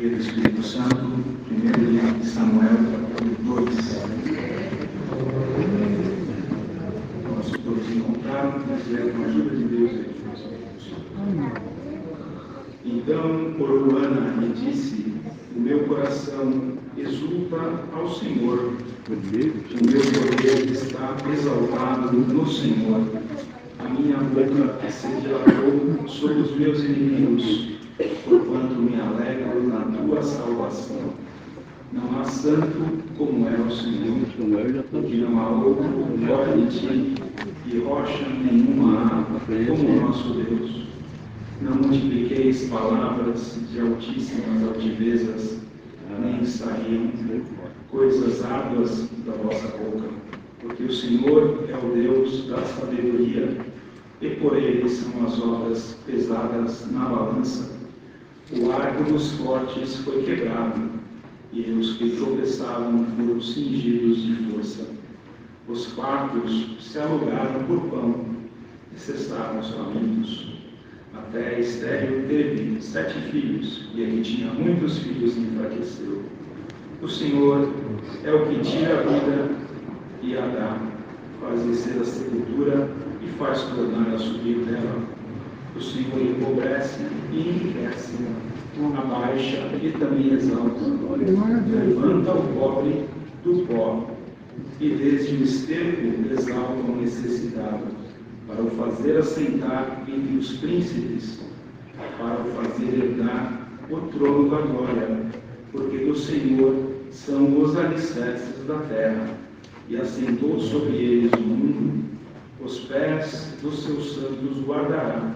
do Espírito Santo, primeiro livro de Samuel, capítulo 2. Nós todos encontraram, mas é com a ajuda de Deus aí que nós vamos. Então orou Ana e disse: o meu coração exulta ao Senhor, o meu poder está exaltado no Senhor. A minha boca se dilatou sobre os meus inimigos, porquanto me alegro na tua salvação. Não há santo como é o Senhor, porque não há outro fora de ti, e rocha nenhuma há como o nosso Deus. Não multipliqueis palavras de altíssimas altivezas, nem saíam coisas árduas da vossa boca, porque o Senhor é o Deus da sabedoria, e por ele são as obras pesadas na balança. O arco dos fortes foi quebrado, e os que tropeçavam foram cingidos de força. Os fartos se alugaram por pão, e cessaram os famintos. Até Estéril teve 7 filhos, e a que tinha muitos filhos enfraqueceu. O Senhor é o que tira a vida e a dá, faz descer a sepultura e faz tornar a subir dela. O Senhor empobrece e enriquece, abaixa e também exalta. Levanta o pobre do pó, e desde o esterco exalta o necessitado, para o fazer assentar entre os príncipes, para o fazer herdar o trono da glória, porque do Senhor são os alicerces da terra, e assentou sobre eles o mundo. Os pés dos seus santos guardará,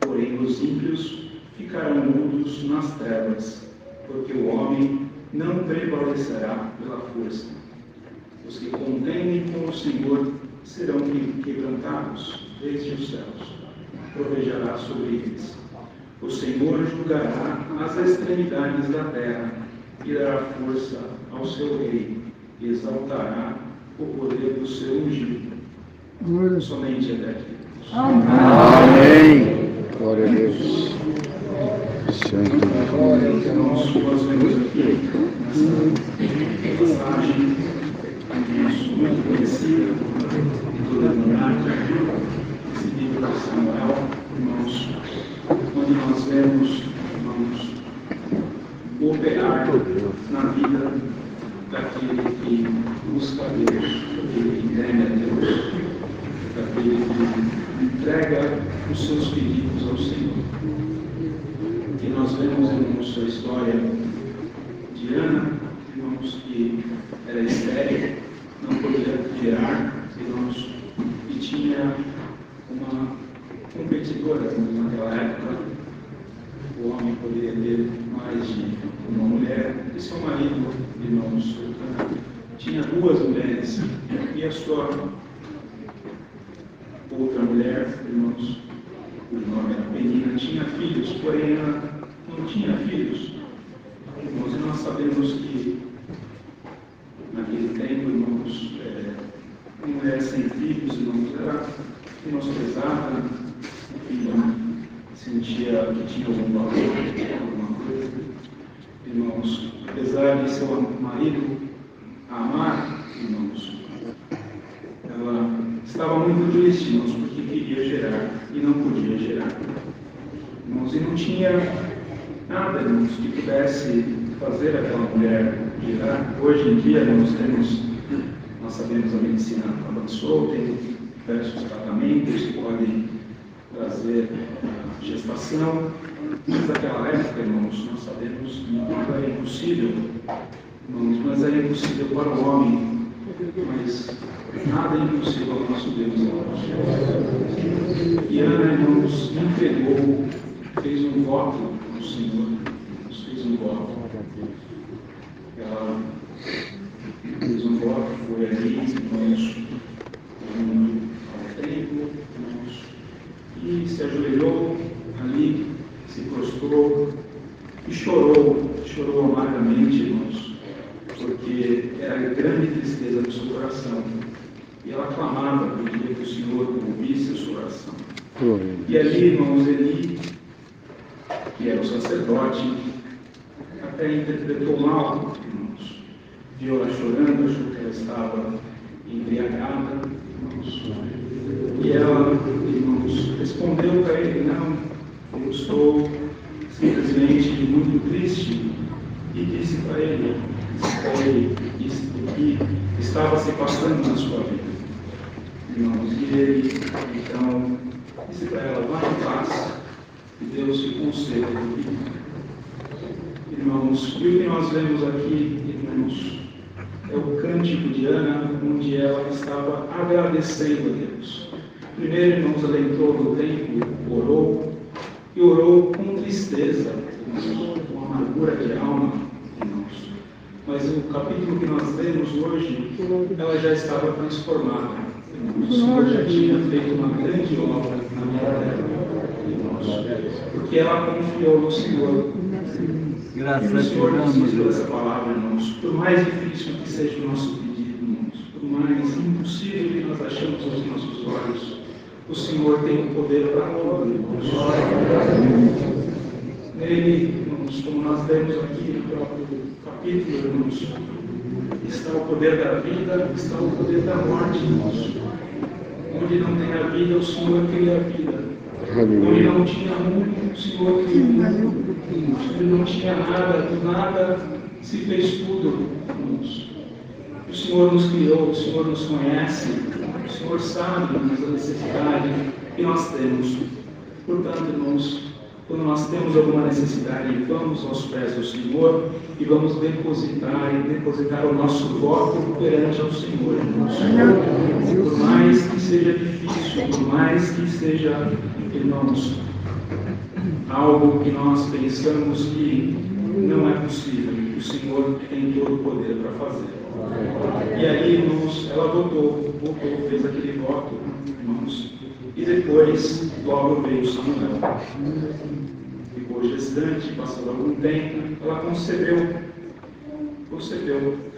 porém os ímpios ficarão mudos nas trevas, porque o homem não prevalecerá pela força. Os que contendem com o Senhor serão quebrantados desde os céus, provejará sobre eles. O Senhor julgará as extremidades da terra e dará força ao seu rei, e exaltará o poder do seu ungido. Somente até aqui. Amém. Glória a Deus. Santo. Irmãos, nós vemos aqui nessa passagem muito conhecida em toda a humanidade, esse livro de Samuel, irmãos, onde nós vemos, irmãos, o operar na vida daquele que busca a Deus, daquele que teme a Deus, daquele que entrega os seus pedidos ao Senhor. E nós vemos, irmãos, a história de Ana, irmãos, que era estéril, não podia gerar, irmãos, e tinha uma competidora naquela época. O homem poderia ter mais de uma mulher, e seu marido, irmãos, tinha 2 mulheres, e a sua outra mulher, irmãos, o nome era Penina, tinha filhos, porém ela não tinha filhos. Irmãos, e nós sabemos que naquele tempo, irmãos, uma mulher sem filhos, irmãos, era menosprezada, sentia que tinha algum valor, alguma coisa. Irmãos, apesar de seu marido a amar, irmãos, ela estava muito triste, irmãos, porque queria gerar e não podia gerar. Irmãos, e não tinha nada, irmãos, que pudesse fazer aquela mulher gerar. Hoje em dia, nós sabemos, a medicina avançou, tem diversos tratamentos que podem trazer a gestação, mas naquela época, irmãos, nós sabemos que nada é impossível, irmãos, mas é impossível para o homem, mas nada é impossível ao nosso Deus, irmãos. E Ana, irmãos, entregou, fez um voto ao Senhor, fez um voto. Ela fez um voto, foi ali, irmãos, ao templo, irmãos, e se ajoelhou ali, se prostrou e chorou amargamente, irmãos, porque era grande tristeza do seu coração. E ela clamava, pedia que o Senhor ouvisse a sua oração. E ali, irmãos, Eli, que era o sacerdote, até interpretou mal, irmãos. Viu ela chorando, achou que ela estava embriagada, irmãos. E ela, irmãos, respondeu para ele: não, eu estou simplesmente muito triste. E disse para ele o que estava se passando na sua vida. Irmãos, e ele, então, disse para ela: vá em paz, que Deus te conceda o que. Irmãos, e o que nós vemos aqui, irmãos, é o cântico de Ana, onde ela estava agradecendo a Deus. Primeiro, irmãos, ela entrou no templo, orou, e orou com tristeza, irmãos, com amargura de alma, irmãos. Mas o capítulo que nós lemos hoje, ela já estava transformada. Irmãos. O Senhor já tinha feito uma grande obra na vida dela, irmãos, porque ela confiou no Senhor. Graças e o Senhor nos diz a Deus. essa palavra, irmãos, por mais difícil que seja o nosso pedido, irmãos, por mais impossível que nós achamos aos nossos olhos, o Senhor tem o poder para tudo, irmãos. Nele, irmãos, como nós lemos aqui no próprio capítulo, irmãos, está o poder da vida, está o poder da morte, irmãos. Onde não tem a vida, o Senhor cria a vida. Onde não tinha mundo, o Senhor criou o mundo. Onde não tinha nada, do nada se fez tudo, irmãos. O Senhor nos criou, o Senhor nos conhece, o Senhor sabe a necessidade que nós temos. Portanto, irmãos, quando nós temos alguma necessidade, vamos aos pés do Senhor e vamos depositar o nosso voto perante ao Senhor, irmãos. Por mais que seja difícil, por mais que seja, irmãos, algo que nós pensamos que não é possível, o Senhor tem todo o poder para fazer. E aí, irmãos, ela voltou, fez aquele voto, irmãos. E depois, logo veio Samuel. Ficou gestante, passou algum tempo, ela concebeu,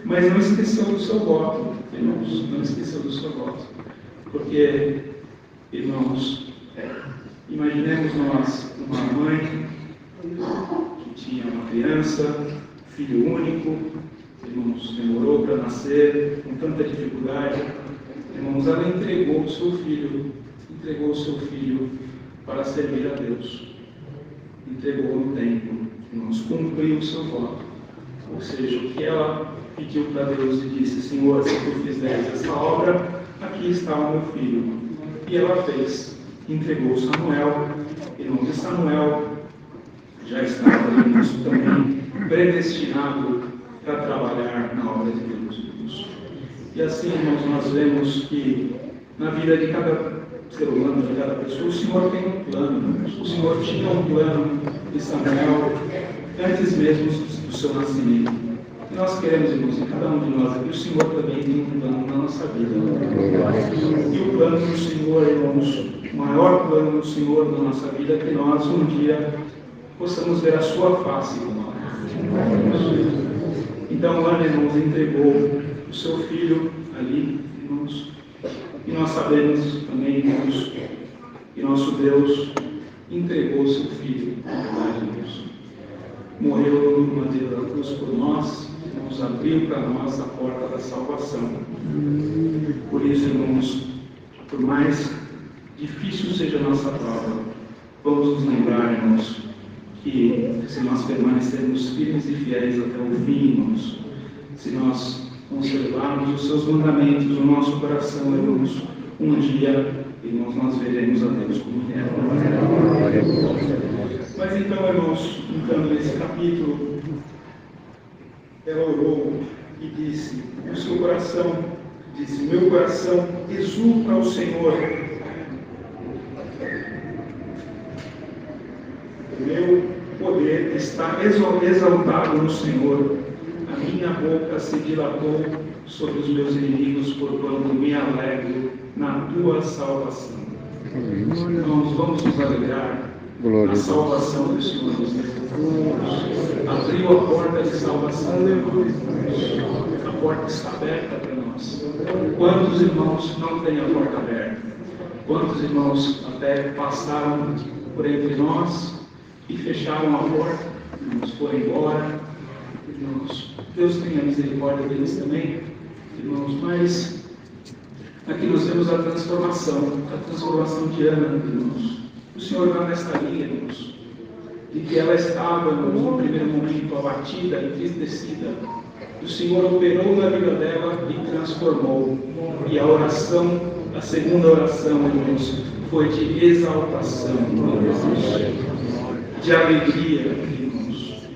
mas não esqueceu do seu voto, irmãos, não esqueceu do seu voto. Porque, irmãos, imaginemos nós uma mãe que tinha uma criança, filho único, irmãos, demorou para nascer, com tanta dificuldade, irmãos, ela entregou o seu filho para servir a Deus. Entregou no templo, irmãos, cumpriu o seu voto. Ou seja, o que ela pediu para Deus e disse: Senhor, se tu fizeres essa obra, aqui está o meu filho. E ela fez, entregou Samuel, irmãos, e Samuel já estava, irmãos, também predestinado para trabalhar na obra de Deus, irmãos. E assim, irmãos, nós vemos que na vida de cada ser humano, de cada pessoa, o Senhor tem um plano, irmãos. O Senhor tinha um plano de Samuel antes mesmo do seu nascimento. E nós queremos, irmãos, em cada um de nós aqui, o Senhor também tem um plano na nossa vida. E o plano do Senhor, irmãos, o maior plano do Senhor na nossa vida é que nós um dia possamos ver a sua face com nós. Então, Ana, irmãos, entregou o seu filho ali, irmãos, e nós sabemos também, irmãos, que nosso Deus entregou o seu filho, na verdade, irmãos. Morreu no madeiro da cruz por nós, nos abriu para nós a porta da salvação. Por isso, irmãos, por mais difícil seja a nossa prova, vamos nos lembrar, irmãos, que se nós permanecermos firmes e fiéis até o fim, irmãos, se nós conservarmos os seus mandamentos no nosso coração, irmãos, um dia, irmãos, nós veremos a Deus como Ele é. Mas então, irmãos, entrando nesse capítulo, ela orou e disse: o seu coração, disse, meu coração exulta ao Senhor. Meu poder está exaltado no Senhor. A minha boca se dilatou sobre os meus inimigos, porquanto me alegro na tua salvação. Irmãos, vamos nos alegrar na salvação do Senhor nos deu. Abriu a porta de salvação para nós. A porta está aberta para nós. Quantos irmãos não têm a porta aberta? Quantos irmãos até passaram por entre nós e fecharam a porta, nos foram embora, irmãos. Deus tenha misericórdia deles também, irmãos, mas aqui nós vemos a transformação de Ana, irmãos. O Senhor vai nesta linha, irmãos, de que ela estava, no primeiro momento, abatida, entristecida. O Senhor operou na vida dela e transformou. E a oração, a segunda oração, irmãos, foi de exaltação, de alegria, irmãos.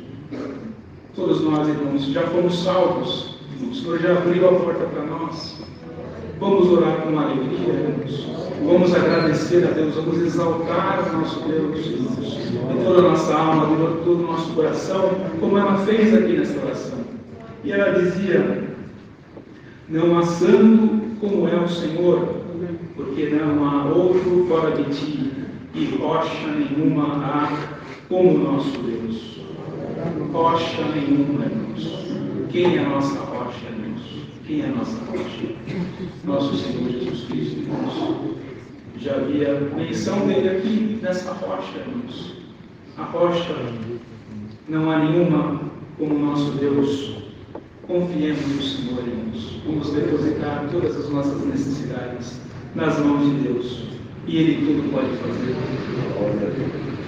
Todos nós, irmãos, já fomos salvos. O Senhor já abriu a porta para nós. Vamos orar com alegria, irmãos. Vamos agradecer a Deus, vamos exaltar o nosso Deus, irmãos, de toda a nossa alma, de todo o nosso coração, como ela fez aqui nesta oração. E ela dizia: não há santo como é o Senhor, porque não há outro fora de ti, e rocha nenhuma há como o nosso Deus. Rocha nenhuma, irmãos. Quem é a nossa rocha, irmãos? Quem é a nossa rocha? Nosso Senhor Jesus Cristo, irmãos. Já havia menção dele aqui nessa rocha, irmãos. A rocha, não há nenhuma como o nosso Deus. Confiemos no Senhor, irmãos. Vamos depositar todas as nossas necessidades nas mãos de Deus. E Ele tudo pode fazer.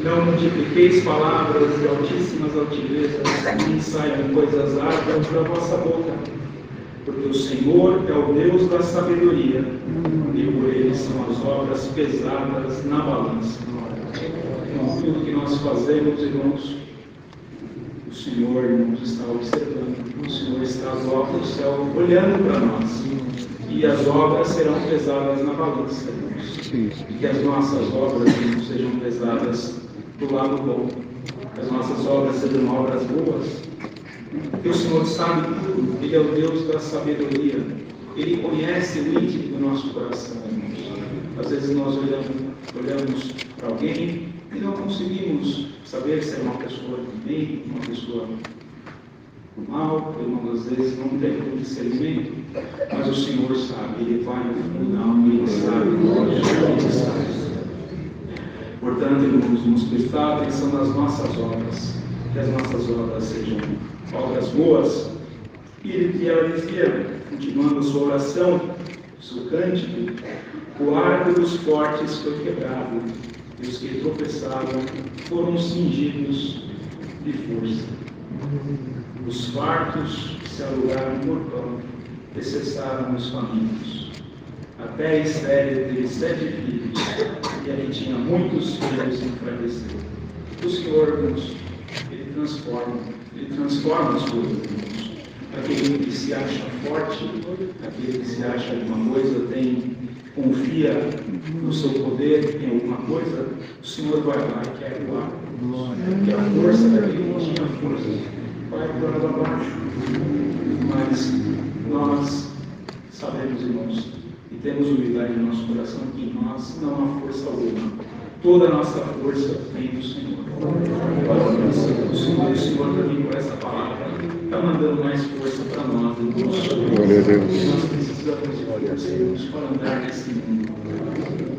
Não multipliqueis palavras de altíssimas altivezas, nem saiam coisas árduas da vossa boca. Porque o Senhor é o Deus da sabedoria, e por Ele são as obras pesadas na balança. Então, tudo que nós fazemos, irmãos, o Senhor, irmãos, está observando. O Senhor está do alto do céu olhando para nós. E as obras serão pesadas na balança, irmãos. E que as nossas obras, irmãos, sejam pesadas do lado bom. Que as nossas obras sejam obras boas. Porque o Senhor sabe tudo. Ele é o Deus da sabedoria. Ele conhece o íntimo do nosso coração, irmãos. Às vezes nós olhamos para alguém e não conseguimos saber se é uma pessoa de bem, uma pessoa mal, irmãos, às vezes não tem o discernimento, mas o Senhor sabe, Ele vai no fundo da alma, Ele sabe, Ele sabe. Portanto, irmãos, vamos prestar atenção nas nossas obras, que as nossas obras sejam obras boas. E ela dizia, continuando a sua oração, o seu cântico: o arco dos fortes foi quebrado, e os que tropeçavam foram cingidos de força. Os fartos se alugaram por pão, e cessaram os famintos. Até Esther teve 7 filhos, e ali tinha muitos filhos enfraquecidos. O Senhor, irmãos, Ele transforma as coisas, irmãos. Aquele que se acha forte, aquele que se acha alguma coisa, confia no seu poder em alguma coisa, o Senhor vai lá e quer doar. Que a força daquele que tinha força vai por lá abaixo. Mas nós sabemos, irmãos, e temos humildade no nosso coração, que em nós não há força alguma. Toda a nossa força vem do Senhor. O Senhor também, com essa palavra, está mandando mais força para nós, irmãos. Glória a Deus. Nós precisamos de força, irmãos, para andar nesse mundo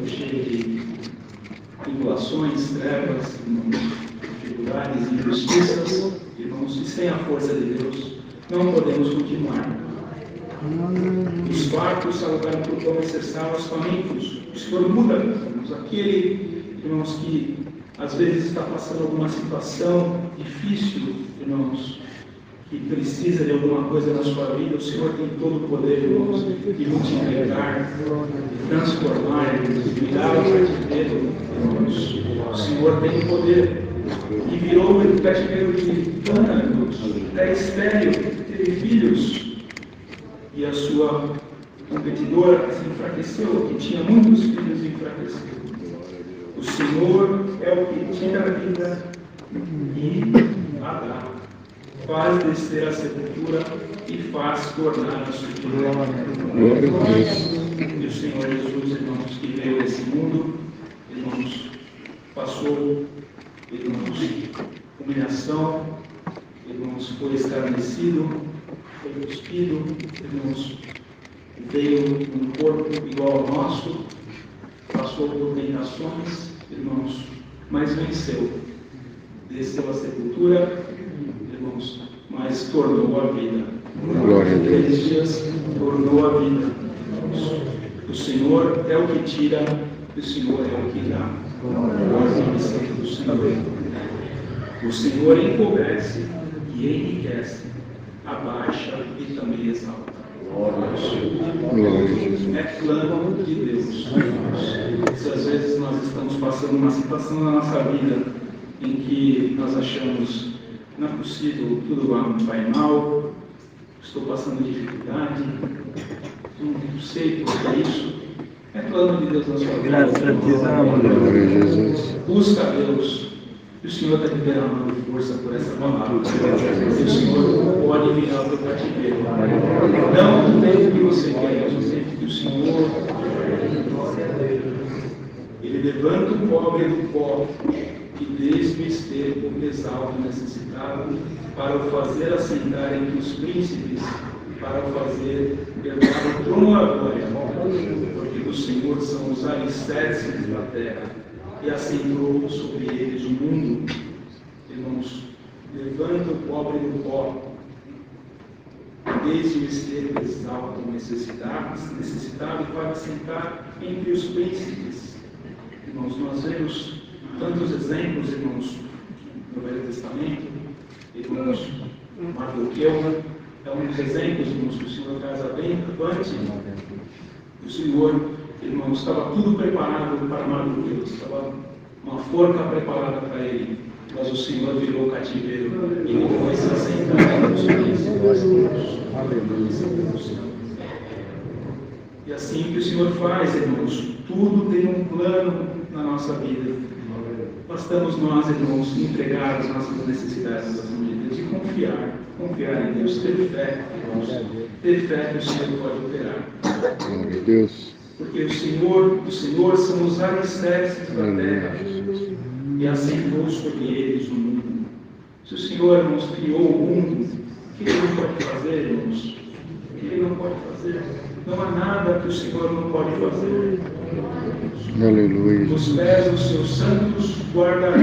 cheio de tribulações, trevas, dificuldades, injustiças, irmãos, e sem a força de Deus não podemos continuar. Os fartos se alugaram por pão e cessaram os famintos. O Senhor muda, irmãos, aquele, irmãos, que às vezes está passando alguma situação difícil, irmãos, que precisa de alguma coisa na sua vida, o Senhor tem todo o poder, irmãos, de multiplicar, de transformar, de virar o cativeiro, irmãos. O Senhor tem o poder. E virou o cativeiro de Ana, irmãos. Era estéril, teve filhos. E a sua competidora se enfraqueceu, que tinha muitos filhos enfraquecidos. O Senhor é o que tira a vida e a dá. Faz descer a sepultura e faz tornar a sepultura. E o Senhor Jesus, irmãos, que veio desse mundo, irmãos, passou, irmãos, humilhação, irmãos, foi escarnecido, foi cuspido, irmãos, veio num corpo igual ao nosso, passou por tentações, irmãos, mas venceu. Desceu à sepultura, irmãos, mas mas tornou a vida. Glória a Deus. Naqueles dias, tornou a vida. O Senhor é o que tira, o Senhor é o que dá. Glória do Senhor. O Senhor empobrece e enriquece, abaixa e também exalta. Glória a Jesus. É plano de Deus. Se às vezes nós estamos passando uma situação na nossa vida em que nós achamos, não é possível, tudo vai mal, estou passando dificuldade, não sei por que isso. É plano de Deus na sua vida. Graças a Deus. Glória a Jesus. Busca a Deus. E o Senhor está liberando força por essa palavra. E o Senhor pode virar o teu cativeiro. Não do tempo que você quer, mas do tempo que o Senhor. Ele levanta o pobre do pó e desde o esterco exalta o necessitado, para o fazer assentar entre os príncipes, para o fazer herdar o trono da glória. Porque do Senhor são os alicerces da terra, e assentou sobre eles o mundo. Irmãos, levanta o pobre do pó, desde o esterco exalta o necessitado, para assentar entre os príncipes. Irmãos, nós vemos tantos exemplos, irmãos, no Velho Testamento. Irmãos, Mardoqueu é um dos exemplos, irmãos, que o Senhor traz bem avante. O Senhor, irmãos, estava tudo preparado para Mardoqueu, estava uma forca preparada para ele, mas o Senhor virou o cativeiro e ele foi se assentar nos príncipes. E assim que o Senhor faz, irmãos, tudo tem um plano na nossa vida. Bastamos nós, irmãos, entregar as nossas necessidades às mãos de Deus e confiar em Deus, ter fé, irmãos, ter fé que o Senhor pode operar. Glória a Deus. Porque o Senhor são os alicerces da terra e assentou sobre eles o mundo. Se o Senhor, irmãos, criou o mundo, o que Ele não pode fazer, irmãos? O que Ele não pode fazer? Não há nada que o Senhor não pode fazer. Aleluia. Os pés dos seus santos guardará.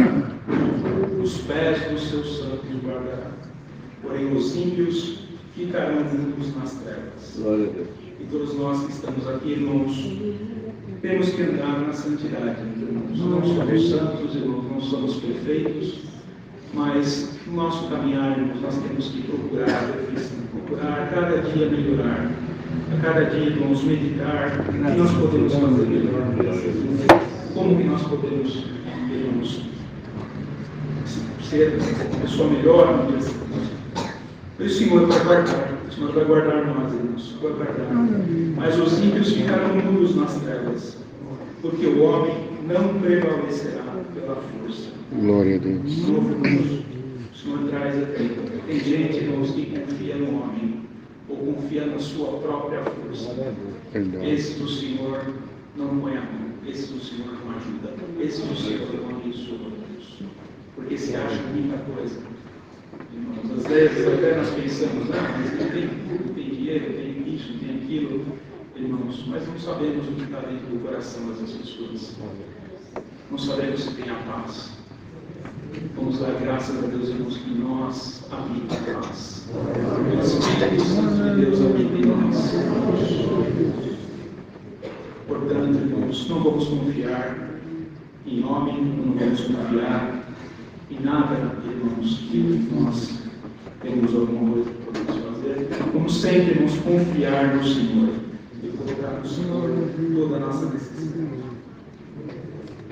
Os pés dos seus santos guardará. Porém, os ímpios ficarão mudos nas trevas. Glória a Deus. E todos nós que estamos aqui, irmãos, temos que andar na santidade. Irmãos. Não somos santos, irmãos, não somos perfeitos, mas no nosso caminhar, irmãos, nós temos que procurar cada dia melhorar. A cada dia, irmãos, meditar o que nós podemos fazer melhor, como que nós podemos, irmãos, ser a pessoa melhor. O Senhor vai guardar, o Senhor vai guardar nós, irmãos, vai guardar. Mas os ímpios ficarão mudos nas trevas, porque o homem não prevalecerá pela força. Glória a Deus. De novo, irmãos, o Senhor traz aqui. Tem gente, irmãos, que confia no homem, ou confia na sua própria força. Esse do Senhor não põe a mão, esse do Senhor não ajuda, esse do Senhor não abençoa, porque se acha muita coisa. Irmãos, às vezes até nós pensamos, mas ele tem tudo, tem dinheiro, tem isso, tem aquilo, irmãos, mas não sabemos o que está dentro do coração dessas pessoas. Não sabemos se tem a paz. Vamos dar graças a Deus, irmãos, que nós habita a paz. O Espírito Santo de Deus habita em nós. Portanto, irmãos, não vamos confiar em homem, não vamos confiar em nada, irmãos, que nós temos alguma coisa que podemos fazer. Vamos sempre, irmãos, confiar no Senhor e colocar no Senhor toda a nossa necessidade.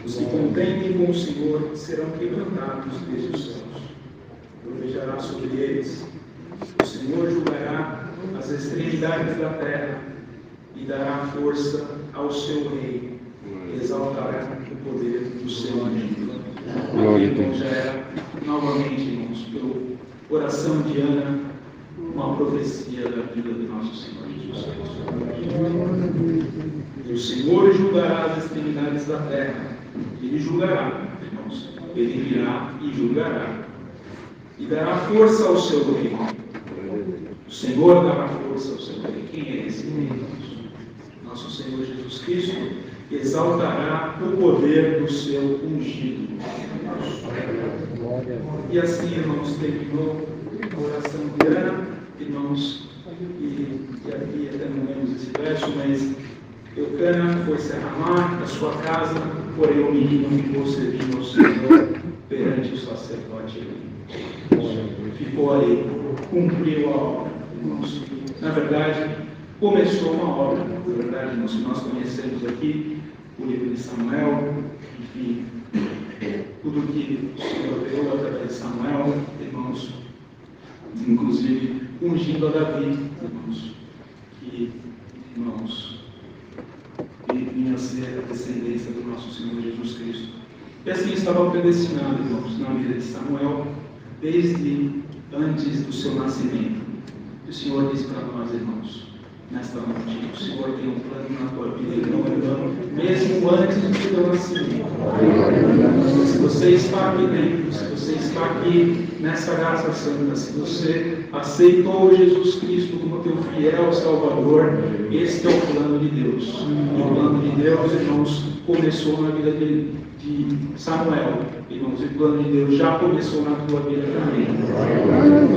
Os que contendem com o Senhor serão quebrantados desde os céus. Protegerá sobre eles. O Senhor julgará as extremidades da terra e dará força ao seu rei. E exaltará o poder do seu ungido. Então já era, novamente, irmãos, pela oração de Ana, uma profecia da vida do nosso Senhor Jesus Cristo. E o Senhor julgará as extremidades da terra. Ele julgará, irmãos. Ele virá e julgará. E dará força ao seu rei. O Senhor dará força ao seu rei. Quem é esse rei, irmãos? Nosso Senhor Jesus Cristo exaltará o poder do seu ungido. E assim, irmãos, terminou a oração de Ana, irmãos, e aqui até não lemos esse verso, mas Eucana foi se arramar da sua casa, porém o menino ficou servindo ao Senhor perante o sacerdote ali. Ficou ali, cumpriu a obra, irmãos. Na verdade, começou uma obra. Na verdade, nós conhecemos aqui o livro de Samuel, enfim, tudo que o Senhor deu através de Samuel, irmãos, inclusive ungindo a Davi, irmãos, que vinha a ser a descendência do nosso Senhor Jesus Cristo. E assim estava predestinado, irmãos, na vida de Samuel, desde antes do seu nascimento. O Senhor diz para nós, irmãos, nesta noite, o Senhor tem um plano na tua vida, irmão, mesmo antes do teu nascimento. Se você está aqui dentro, se você está aqui nessa graça santa, se você aceitou Jesus Cristo como teu fiel Salvador, este é o plano de Deus. E o plano de Deus, irmãos, começou na vida de Samuel. Irmãos, o plano de Deus já começou na tua vida também.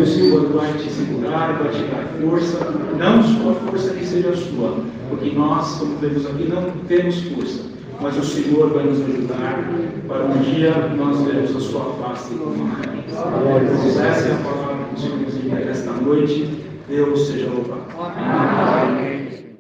O Senhor vai te segurar, vai te dar força, não só a força que seja sua, porque nós, como vemos aqui, não temos força, mas o Senhor vai nos ajudar para um dia nós vermos a sua face como uma rainha. Essa é a palavra que nos ensina esta noite. Deus seja louvado. Amém.